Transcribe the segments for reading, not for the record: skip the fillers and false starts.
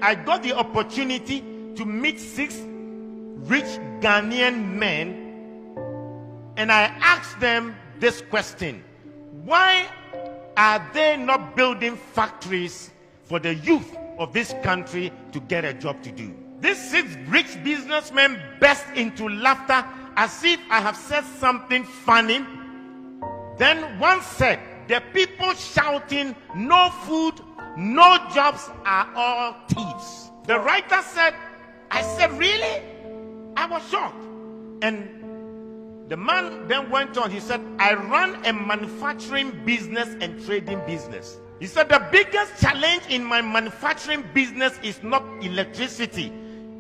I got the opportunity to meet 6 rich Ghanaian men, and I asked them this question: why are they not building factories for the youth of this country to get a job to do? These 6 rich businessmen burst into laughter as if I have said something funny. Then one said, the people shouting, "No food, no jobs," are all thieves. The writer said, I said, "Really?" I was shocked. And the man then went on. He said, "I run a manufacturing business and trading business." He said, "The biggest challenge in my manufacturing business is not electricity.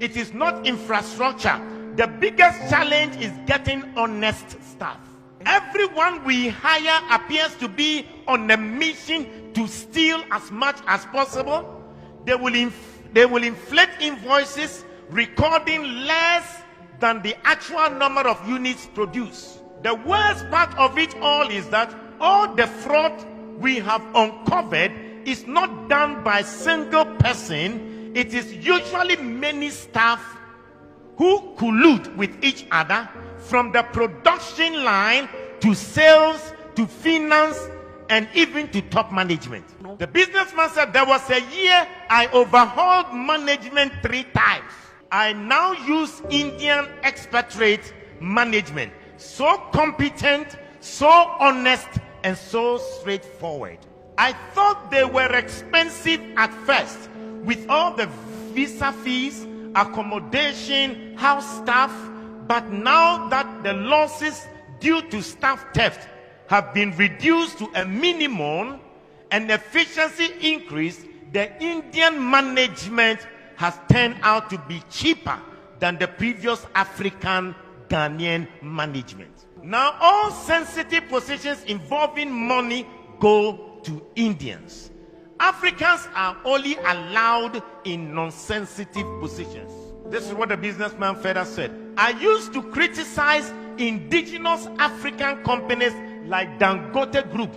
It is not infrastructure. The biggest challenge is getting honest staff. Everyone we hire appears to be on a mission to steal as much as possible. They will inflate invoices, recording less than the actual number of units produced. The worst part of it all is that all the fraud we have uncovered is not done by a single person. It is usually many staff who collude with each other, from the production line to sales to finance and even to top management." The businessman said, "There was a year I overhauled management 3 times. I now use Indian expatriate management. So competent, so honest, and so straightforward. I thought they were expensive at first, with all the visa fees, accommodation, house staff. But now that the losses due to staff theft have been reduced to a minimum and efficiency increased, the Indian management has turned out to be cheaper than the previous African Ghanaian management. Now all sensitive positions involving money go to Indians. Africans are only allowed in non-sensitive positions." This is what the businessman further said. "I used to criticize indigenous African companies like Dangote Group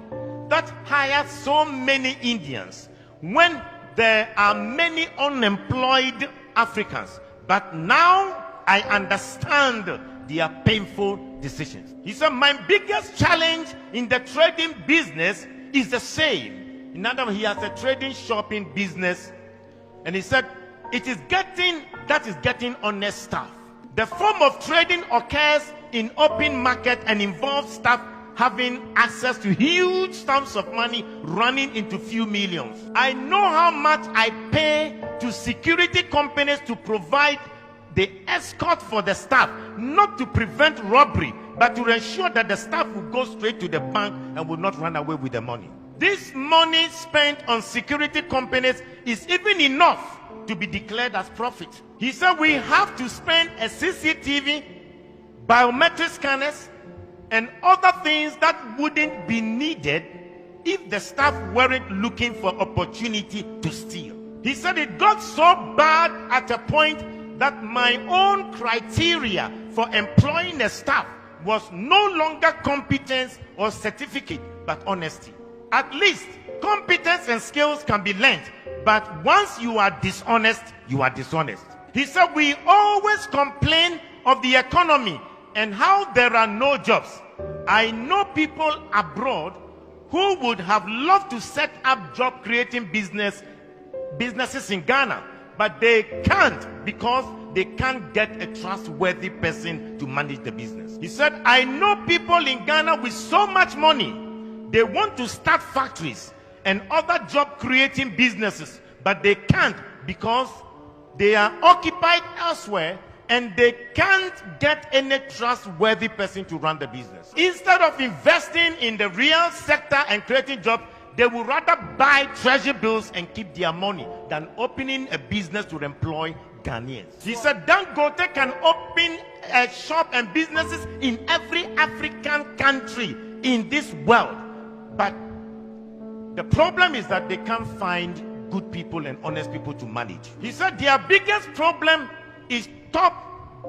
that hire so many Indians when there are many unemployed Africans. But now I understand their painful decisions." He said, "My biggest challenge in the trading business is the same." In other words, he has a trading shopping business, and he said, "It is getting honest staff. The form of trading occurs in open market and involves staff having access to huge sums of money running into few millions. I know how much I pay to security companies to provide the escort for the staff, not to prevent robbery, but to ensure that the staff will go straight to the bank and will not run away with the money. This money spent on security companies is even enough to be declared as profit." He said, "We have to spend a CCTV, biometric scanners, and other things that wouldn't be needed if the staff weren't looking for opportunity to steal." He said, "It got so bad at a point that my own criteria for employing a staff was no longer competence or certificate, but honesty. At least competence and skills can be learned, but once you are dishonest, you are dishonest." He said, "We always complain of the economy and how there are no jobs. I know people abroad who would have loved to set up job creating businesses in Ghana, but they can't because they can't get a trustworthy person to manage the business." He said, "I know people in Ghana with so much money. They want to start factories and other job creating businesses, but they can't because they are occupied elsewhere and they can't get any trustworthy person to run the business. Instead of investing in the real sector and creating jobs, they would rather buy treasury bills and keep their money than opening a business to employ Ghanaians." He said, "Dangote can open a shop and businesses in every African country in this world. But the problem is that they can't find good people and honest people to manage." He said their biggest problem is top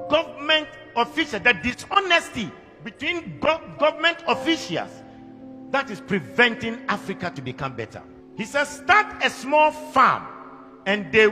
government officials, the dishonesty between government officials that is preventing Africa to become better. He says, "Start a small farm and they